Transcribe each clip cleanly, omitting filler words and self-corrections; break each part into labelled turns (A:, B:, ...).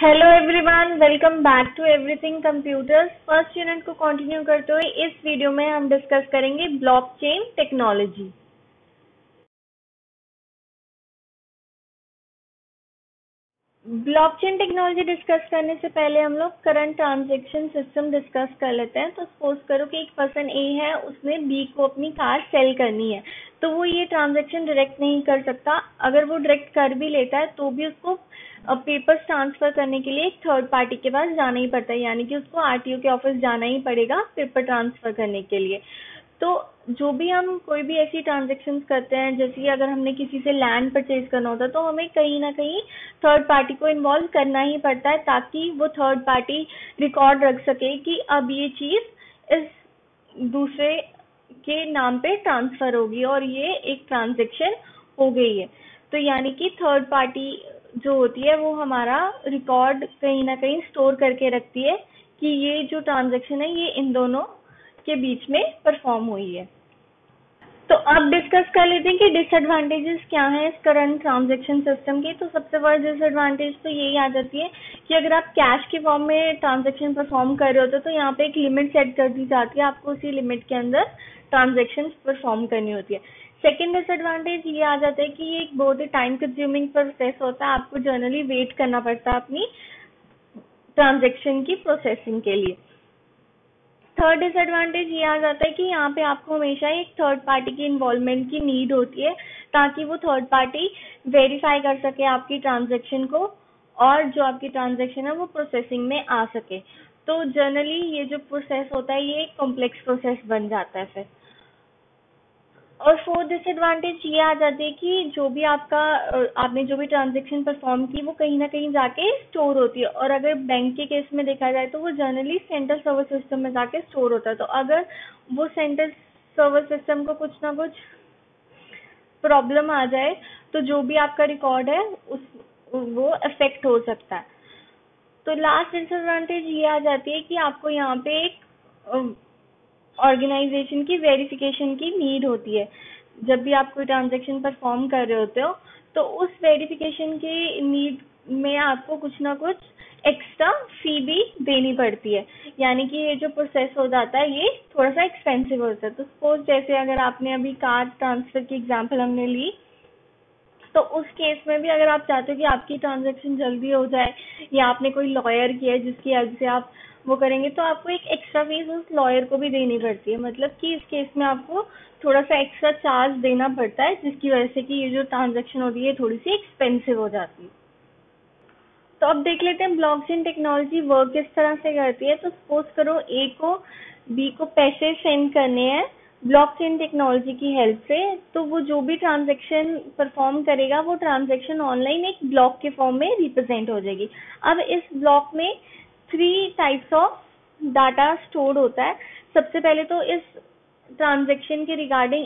A: Hello everyone, welcome back to everything computers. First unit को continue करते हुए इस वीडियो में हम डिस्कस करेंगे blockchain technology. Blockchain technology discuss करने से पहले हम लोग करंट ट्रांजैक्शन सिस्टम डिस्कस कर लेते हैं। तो सपोज करो कि एक पर्सन ए है, उसने बी को अपनी कार सेल करनी है, तो वो ये ट्रांजैक्शन डायरेक्ट नहीं कर सकता। अगर वो डायरेक्ट कर भी लेता है तो भी उसको पेपर्स ट्रांसफर करने के लिए एक थर्ड पार्टी के पास जाना ही पड़ता है, यानी कि उसको आरटीओ के ऑफिस जाना ही पड़ेगा पेपर ट्रांसफर करने के लिए। तो जो भी हम कोई भी ऐसी ट्रांजेक्शन करते हैं, जैसे कि अगर हमने किसी से लैंड परचेज करना होता है तो हमें कहीं ना कहीं थर्ड पार्टी को इन्वॉल्व करना ही पड़ता है, ताकि वो थर्ड पार्टी रिकॉर्ड रख सके कि अब ये चीज इस दूसरे के नाम पे ट्रांसफर होगी और ये एक ट्रांजेक्शन हो गई है। तो यानी कि थर्ड पार्टी जो होती है वो हमारा रिकॉर्ड कहीं ना कहीं स्टोर करके रखती है कि ये जो ट्रांजेक्शन है ये इन दोनों के बीच में परफॉर्म हुई है। तो अब डिस्कस कर लेते हैं कि डिसएडवांटेजेस क्या हैं इस करंट ट्रांजैक्शन सिस्टम की। तो सबसे बड़ा डिसएडवांटेज तो यही आ जाती है कि अगर आप कैश के फॉर्म में ट्रांजैक्शन परफॉर्म कर रहे होते तो यहाँ पे एक लिमिट सेट कर दी जाती है, आपको उसी लिमिट के अंदर ट्रांजैक्शन परफॉर्म करनी होती है। सेकेंड डिसएडवांटेज ये आ जाता है कि ये एक बहुत ही टाइम कंज्यूमिंग प्रोसेस होता है, आपको जनरली वेट करना पड़ता है अपनी ट्रांजैक्शन की प्रोसेसिंग के लिए। थर्ड डिसएडवांटेज ये आ जाता है कि यहाँ पे आपको हमेशा एक थर्ड पार्टी की इन्वॉल्वमेंट की नीड होती है, ताकि वो थर्ड पार्टी वेरीफाई कर सके आपकी ट्रांजैक्शन को और जो आपकी ट्रांजैक्शन है वो प्रोसेसिंग में आ सके। तो जनरली ये जो प्रोसेस होता है ये एक कॉम्प्लेक्स प्रोसेस बन जाता है फिर। और फोर्थ डिसएडवांटेज ये आ जाती है कि जो भी आपने जो भी ट्रांजैक्शन परफॉर्म की वो कहीं ना कहीं जाके स्टोर होती है, और अगर बैंक के केस में देखा जाए तो वो जनरली सेंट्रल सर्वर सिस्टम में जाके स्टोर होता है। तो अगर वो सेंट्रल सर्वर सिस्टम को कुछ ना कुछ प्रॉब्लम आ जाए तो जो भी आपका रिकॉर्ड है वो अफेक्ट हो सकता है। तो लास्ट डिसएडवांटेज ये आ जाती है कि आपको यहाँ पे एक ऑर्गेनाइजेशन की वेरिफिकेशन की नीड होती है। जब भी आप कोई ट्रांजैक्शन परफॉर्म कर रहे होते हो तो उस वेरिफिकेशन की नीड में आपको कुछ ना कुछ एक्स्ट्रा फी भी देनी पड़ती है, यानी कि ये जो प्रोसेस हो जाता है ये थोड़ा सा एक्सपेंसिव होता है। तो सपोज जैसे अगर आपने अभी कार ट्रांसफर की एग्जांपल हमने ली, तो उस केस में भी अगर आप चाहते हो कि आपकी ट्रांजैक्शन जल्दी हो जाए या आपने कोई लॉयर किया है जिसकी हेल्प से आप वो करेंगे, तो आपको एक एक्स्ट्रा फीस उस लॉयर को भी देनी पड़ती है। मतलब कि इस केस में आपको थोड़ा सा एक्स्ट्रा चार्ज देना पड़ता है, जिसकी वजह से कि ये जो ट्रांजैक्शन होती है थोड़ी सी एक्सपेंसिव हो जाती है। तो अब देख लेते हैं ब्लॉकचेन टेक्नोलॉजी वर्क किस तरह से करती है। तो सपोज करो ए को बी को पैसे सेंड करने हैं ब्लॉकचेन टेक्नोलॉजी की हेल्प से, तो वो जो भी ट्रांजैक्शन परफॉर्म करेगा वो ट्रांजैक्शन ऑनलाइन एक ब्लॉक के फॉर्म में रिप्रेजेंट हो जाएगी। अब इस ब्लॉक में 3 टाइप्स ऑफ डाटा स्टोर होता है। सबसे पहले तो इस ट्रांजैक्शन के रिगार्डिंग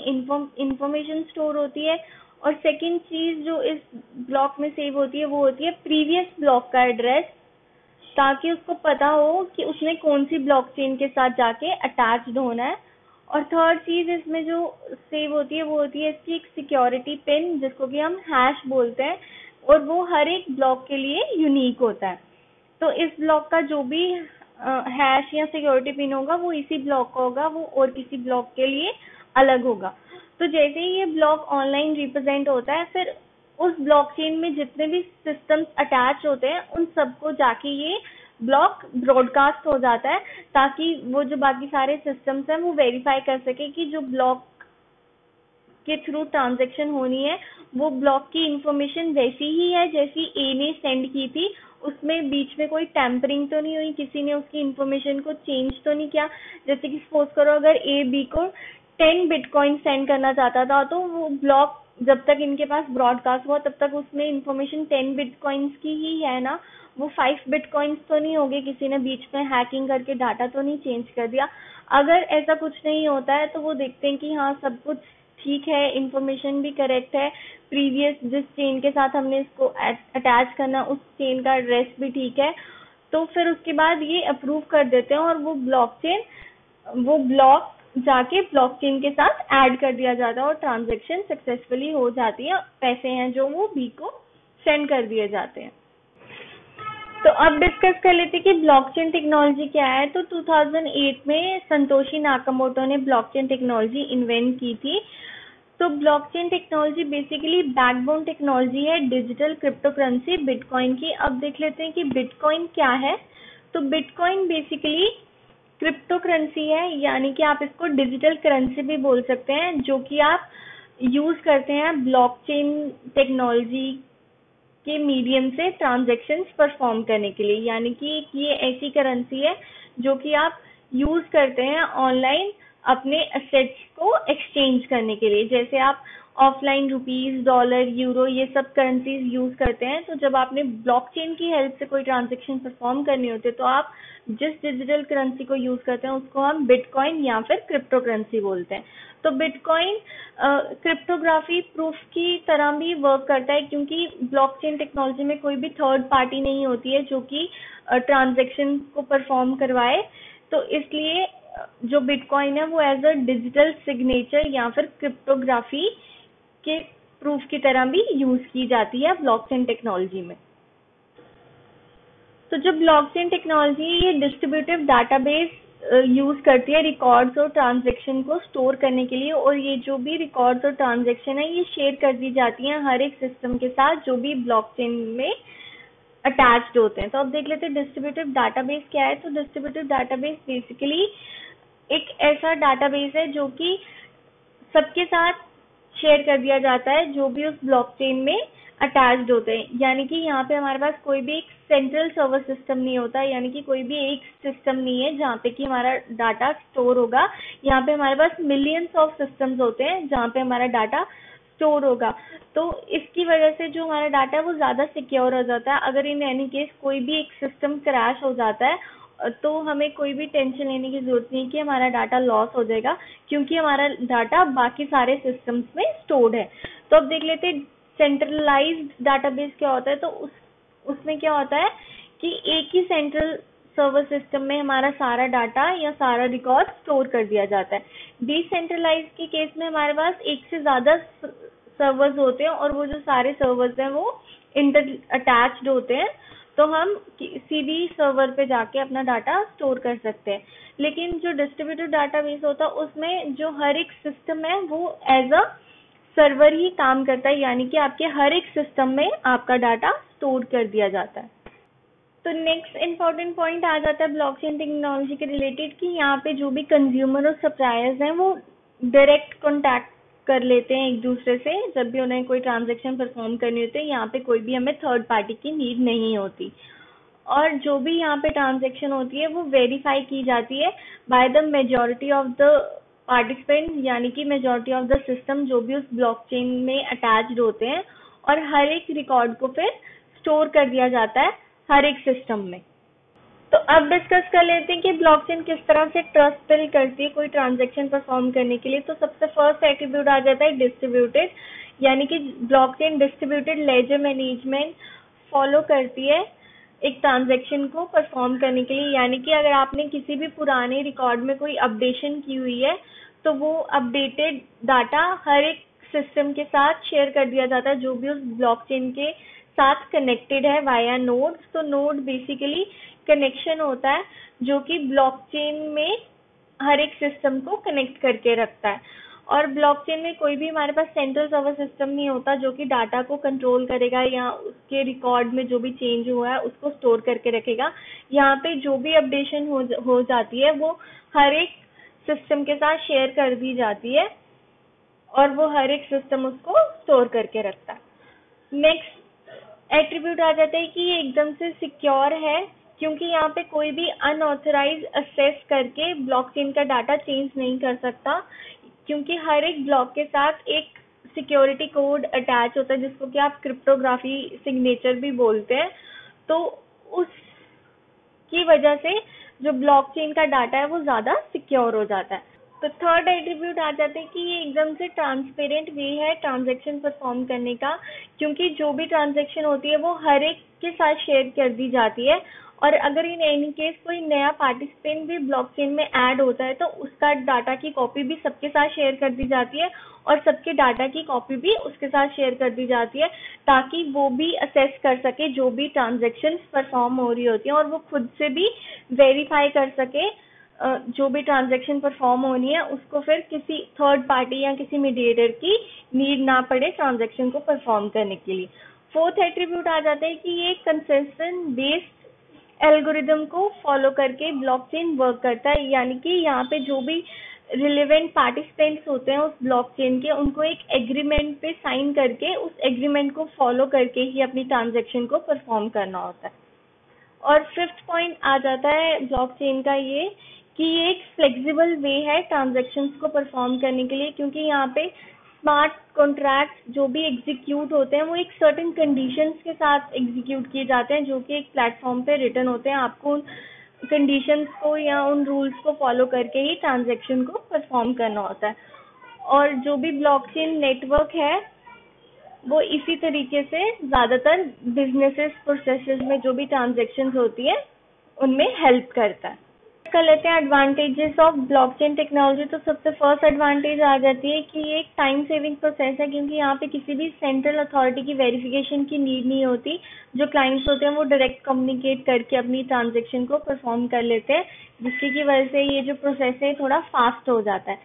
A: इंफॉर्मेशन स्टोर होती है, और सेकंड चीज जो इस ब्लॉक में सेव होती है वो होती है प्रीवियस ब्लॉक का एड्रेस, ताकि उसको पता हो कि उसने कौन सी ब्लॉकचेन के साथ जाके अटैच्ड होना है। और थर्ड चीज इसमें जो सेव होती है वो होती है इसकी एक सिक्योरिटी पिन, जिसको कि हम हैश बोलते हैं, और वो हर एक ब्लॉक के लिए यूनिक होता है। तो इस ब्लॉक का जो भी हैश या सिक्योरिटी पिन होगा वो इसी ब्लॉक का होगा, वो और किसी ब्लॉक के लिए अलग होगा। तो जैसे ही ये ब्लॉक ऑनलाइन रिप्रेजेंट होता है, फिर उस ब्लॉकचेन में जितने भी सिस्टम्स अटैच होते हैं उन सबको जाके ये ब्लॉक ब्रॉडकास्ट हो जाता है, ताकि वो जो बाकी सारे सिस्टम्स हैं वो वेरीफाई कर सके कि जो ब्लॉक के थ्रू ट्रांजैक्शन होनी है वो ब्लॉक की इंफॉर्मेशन वैसी ही है जैसी ए ने सेंड की थी, उसमें बीच में कोई टैंपरिंग तो नहीं हुई, किसी ने उसकी इंफॉर्मेशन को चेंज तो नहीं किया। जैसे कि सपोज करो अगर ए बी को 10 बिटकॉइन सेंड करना चाहता था, तो वो ब्लॉक जब तक इनके पास ब्रॉडकास्ट हुआ तब तक उसमें इंफॉर्मेशन 10 बिटकॉइंस की ही है ना, वो 5 बिटकॉइंस तो नहीं होगे, किसी ने बीच में हैकिंग करके डाटा तो नहीं चेंज कर दिया। अगर ऐसा कुछ नहीं होता है तो वो देखते हैं कि हाँ सब कुछ ठीक है, इंफॉर्मेशन भी करेक्ट है, प्रीवियस जिस चेन के साथ हमने इसको अटैच करना उस चेन का एड्रेस भी ठीक है, तो फिर उसके बाद ये अप्रूव कर देते हैं और वो ब्लॉक जाके ब्लॉकचेन के साथ ऐड कर दिया जाता है और ट्रांजैक्शन सक्सेसफुली हो जाती है, पैसे हैं जो वो बी को सेंड कर दिए जाते हैं। तो अब डिस्कस कर लेते हैं कि ब्लॉकचेन टेक्नोलॉजी क्या है। तो 2008 में संतोशी नाकामोटो ने ब्लॉकचेन टेक्नोलॉजी इन्वेंट की थी। तो blockchain technology basically backbone technology है डिजिटल क्रिप्टो करेंसी बिटकॉइन की। अब देख लेते हैं कि बिटकॉइन क्या है। तो बिटकॉइन बेसिकली क्रिप्टो करेंसी है, यानी कि आप इसको डिजिटल करेंसी भी बोल सकते हैं, जो कि आप यूज करते हैं ब्लॉकचेन टेक्नोलॉजी के मीडियम से ट्रांजैक्शंस परफॉर्म करने के लिए। यानी कि ये ऐसी करेंसी है जो कि आप यूज करते हैं ऑनलाइन अपने असेट्स को एक्सचेंज करने के लिए। जैसे आप ऑफलाइन रुपीज, डॉलर, यूरो ये सब करेंसीज यूज करते हैं, तो जब आपने ब्लॉकचेन की हेल्प से कोई ट्रांजैक्शन परफॉर्म करनी होती है तो आप जिस डिजिटल करेंसी को यूज करते हैं उसको हम बिटकॉइन या फिर क्रिप्टो करेंसी बोलते हैं। तो बिटकॉइन क्रिप्टोग्राफी प्रूफ की तरह भी वर्क करता है, क्योंकि ब्लॉकचेन टेक्नोलॉजी में कोई भी थर्ड पार्टी नहीं होती है जो कि ट्रांजैक्शन को परफॉर्म करवाए। तो इसलिए जो बिटकॉइन है वो एज अ डिजिटल सिग्नेचर या फिर क्रिप्टोग्राफी के प्रूफ की तरह भी यूज की जाती है ब्लॉकचेन टेक्नोलॉजी में। तो जो ब्लॉकचेन टेक्नोलॉजी ये डिस्ट्रीब्यूटिव डाटाबेस यूज करती है रिकॉर्ड्स और ट्रांजैक्शन को स्टोर करने के लिए, और ये जो भी रिकॉर्ड्स और ट्रांजैक्शन है ये शेयर कर दी जाती हैं हर एक सिस्टम के साथ जो भी ब्लॉकचेन में अटैच्ड होते हैं। तो अब देख लेते हैं डिस्ट्रीब्यूटिव डाटाबेस क्या है। तो डिस्ट्रीब्यूटिव डाटाबेस बेसिकली एक ऐसा डाटाबेस है जो कि सबके साथ शेयर कर दिया जाता है जो भी उस ब्लॉकचेन में अटैच्ड होते हैं। यानी कि यहाँ पे हमारे पास कोई भी एक सेंट्रल सर्वर सिस्टम नहीं होता, यानी कि कोई भी एक सिस्टम नहीं है जहाँ पे कि हमारा डाटा स्टोर होगा। यहाँ पे हमारे पास मिलियंस ऑफ सिस्टम्स होते हैं जहाँ पे हमारा डाटा स्टोर होगा। तो इसकी वजह से जो हमारा डाटा है वो ज्यादा सिक्योर हो जाता है। अगर इन एनी केस कोई भी एक सिस्टम क्रैश हो जाता है तो हमें कोई भी टेंशन लेने की जरूरत नहीं कि हमारा डाटा लॉस हो जाएगा, क्योंकि हमारा डाटा बाकी सारे सिस्टम्स में स्टोर्ड है। तो अब देख लेते हैं सेंट्रलाइज्ड डाटाबेस क्या होता है। तो उसमें क्या होता है कि एक ही सेंट्रल सर्वर सिस्टम में हमारा सारा डाटा या सारा रिकॉर्ड स्टोर कर दिया जाता है। डिसेंट्रलाइज के केस में हमारे पास एक से ज्यादा सर्वर्स होते हैं और वो जो सारे सर्वर्स हैं वो इंटर अटैच्ड होते हैं, तो हम सीधी सर्वर पे जाके अपना डाटा स्टोर कर सकते हैं। लेकिन जो डिस्ट्रीब्यूटेड डाटाबेस होता है उसमें जो हर एक सिस्टम है वो एज अ सर्वर ही काम करता है, यानी कि आपके हर एक सिस्टम में आपका डाटा स्टोर कर दिया जाता है। तो नेक्स्ट इम्पोर्टेंट पॉइंट आ जाता है ब्लॉकचेन टेक्नोलॉजी के रिलेटेड कि यहाँ पे जो भी कंज्यूमर और सप्लायर्स हैं वो डायरेक्ट कॉन्टैक्ट कर लेते हैं एक दूसरे से जब भी उन्हें कोई ट्रांजैक्शन परफॉर्म करनी होती है। यहाँ पे कोई भी हमें थर्ड पार्टी की नीड नहीं होती, और जो भी यहाँ पे ट्रांजैक्शन होती है वो वेरीफाई की जाती है by the majority of the participant, यानी कि मेजॉरिटी ऑफ द सिस्टम जो भी उस ब्लॉकचेन में अटैच्ड होते हैं, और हर एक रिकॉर्ड को फिर स्टोर कर दिया जाता है हर एक सिस्टम में। तो अब डिस्कस कर लेते हैं कि ब्लॉकचेन किस तरह से ट्रस्ट बिल्ड करती है कोई ट्रांजैक्शन परफॉर्म करने के लिए। तो सबसे फर्स्ट एट्रीब्यूट आ जाता है डिस्ट्रीब्यूटेड, यानी कि blockchain distributed laser management follow करती है एक ट्रांजैक्शन को परफॉर्म करने के लिए। यानी कि अगर आपने किसी भी पुराने रिकॉर्ड में कोई अपडेशन की हुई है तो वो अपडेटेड डाटा हर एक सिस्टम के साथ शेयर कर दिया जाता है जो भी उस ब्लॉकचेन के साथ कनेक्टेड है वाया नोड्स। तो नोड बेसिकली कनेक्शन होता है जो कि ब्लॉकचेन में हर एक सिस्टम को कनेक्ट करके रखता है, और ब्लॉकचेन में कोई भी हमारे पास सेंट्रल सर्वर सिस्टम नहीं होता जो कि डाटा को कंट्रोल करेगा या उसके रिकॉर्ड में जो भी चेंज हुआ है उसको स्टोर करके रखेगा। यहाँ पे जो भी अपडेशन हो जाती है वो हर एक सिस्टम के साथ शेयर कर दी जाती है और वो हर एक सिस्टम उसको स्टोर करके रखता है। नेक्स्ट एट्रीब्यूट आ जाता है कि ये एकदम से सिक्योर है, क्योंकि यहाँ पे कोई भी अनऑथराइज एक्सेस करके ब्लॉकचेन का डाटा चेंज नहीं कर सकता, क्योंकि हर एक ब्लॉक के साथ एक सिक्योरिटी कोड अटैच होता है जिसको कि आप क्रिप्टोग्राफी सिग्नेचर भी बोलते हैं। तो उसकी वजह से जो ब्लॉकचेन का डाटा है वो ज्यादा सिक्योर हो जाता है। तो थर्ड एट्रीब्यूट आ जाते हैं कि ये एकदम से ट्रांसपेरेंट वे है ट्रांजैक्शन परफॉर्म करने का, क्योंकि जो भी ट्रांजैक्शन होती है वो हर एक के साथ शेयर कर दी जाती है और अगर इन एनी केस कोई नया पार्टिसिपेंट भी ब्लॉकचेन में ऐड होता है तो उसका डाटा की कॉपी भी सबके साथ शेयर कर दी जाती है और सबके डाटा की कॉपी भी उसके साथ शेयर कर दी जाती है, ताकि वो भी असेस कर सके जो भी ट्रांजेक्शन परफॉर्म हो रही होती है और वो खुद से भी वेरीफाई कर सके जो भी ट्रांजेक्शन परफॉर्म होनी है उसको फिर किसी थर्ड पार्टी या किसी मीडिएटर की नीड ना पड़े ट्रांजेक्शन को परफॉर्म करने के लिए। फोर्थ एट्रीब्यूट आ जाता है कि ये कंसेंसस बेस्ड एल्गोरिदम को फॉलो करके ब्लॉकचेन वर्क करता है, यानी कि यहाँ पे जो भी रिलेवेंट पार्टिसिपेंट्स होते हैं उस ब्लॉकचेन के, उनको एक एग्रीमेंट पे साइन करके उस एग्रीमेंट को फॉलो करके ही अपनी ट्रांजेक्शन को परफॉर्म करना होता है। और फिफ्थ पॉइंट आ जाता है ब्लॉकचेन का ये कि ये एक फ्लेक्सिबल वे है ट्रांजेक्शन्स को परफॉर्म करने के लिए, क्योंकि यहाँ पे स्मार्ट कॉन्ट्रैक्ट जो भी एग्जीक्यूट होते हैं वो एक सर्टेन कंडीशंस के साथ एग्जीक्यूट किए जाते हैं जो कि एक प्लेटफॉर्म पे रिटर्न होते हैं। आपको उन कंडीशंस को या उन रूल्स को फॉलो करके ही ट्रांजेक्शन को परफॉर्म करना होता है। और जो भी ब्लॉकचेन नेटवर्क है वो इसी तरीके से ज्यादातर बिजनेसेस प्रोसेसेस में जो भी ट्रांजेक्शन्स होती है उनमें हेल्प करता है। कर लेते हैं एडवांटेजेस ऑफ ब्लॉकचेन टेक्नोलॉजी। तो सबसे फर्स्ट एडवांटेज आ जाती है कि ये एक टाइम सेविंग प्रोसेस है, क्योंकि यहाँ पे किसी भी सेंट्रल अथॉरिटी की वेरिफिकेशन की नीड नहीं होती। जो क्लाइंट्स होते हैं वो डायरेक्ट कम्युनिकेट करके अपनी ट्रांजेक्शन को परफॉर्म कर लेते हैं, जिसकी की वजह से ये जो प्रोसेस है थोड़ा फास्ट हो जाता है।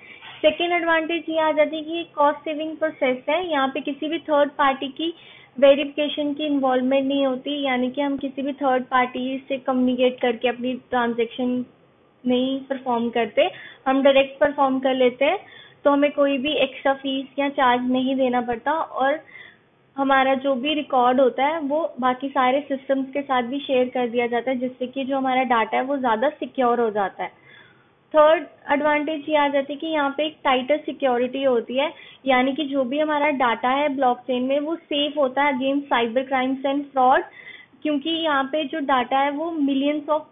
A: सेकेंड एडवांटेज ये आ जाती है कि कॉस्ट सेविंग प्रोसेस है। यहाँ पे किसी भी थर्ड पार्टी की वेरिफिकेशन की इन्वॉल्वमेंट नहीं होती, यानी कि हम किसी भी थर्ड पार्टी से कम्युनिकेट करके अपनी ट्रांजेक्शन नहीं परफॉर्म करते, हम डायरेक्ट परफॉर्म कर लेते हैं, तो हमें कोई भी एक्स्ट्रा फीस या चार्ज नहीं देना पड़ता और हमारा जो भी रिकॉर्ड होता है वो बाकी सारे सिस्टम्स के साथ भी शेयर कर दिया जाता है, जिससे कि जो हमारा डाटा है वो ज़्यादा सिक्योर हो जाता है। थर्ड एडवांटेज ये आ जाती है कि यहाँ पे एक टाइटर सिक्योरिटी होती है, यानी कि जो भी हमारा डाटा है ब्लॉकचेन में वो सेफ होता है against cyber crimes and fraud, क्योंकि यहाँ पे जो डाटा है वो मिलियंस ऑफ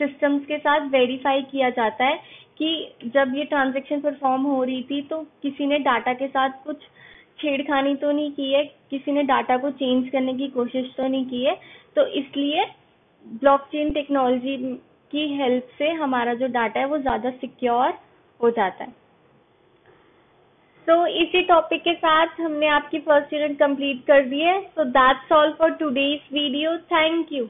A: सिस्टम्स के साथ वेरीफाई किया जाता है कि जब ये ट्रांजैक्शन परफॉर्म हो रही थी तो किसी ने डाटा के साथ कुछ छेड़खानी तो नहीं की है, किसी ने डाटा को चेंज करने की कोशिश तो नहीं की है। तो इसलिए ब्लॉकचेन टेक्नोलॉजी की हेल्प से हमारा जो डाटा है वो ज़्यादा सिक्योर हो जाता है। तो इसी टॉपिक के साथ हमने आपकी फर्स्ट यूनिट कंप्लीट कर दी है। So that's all for today's video. Thank you.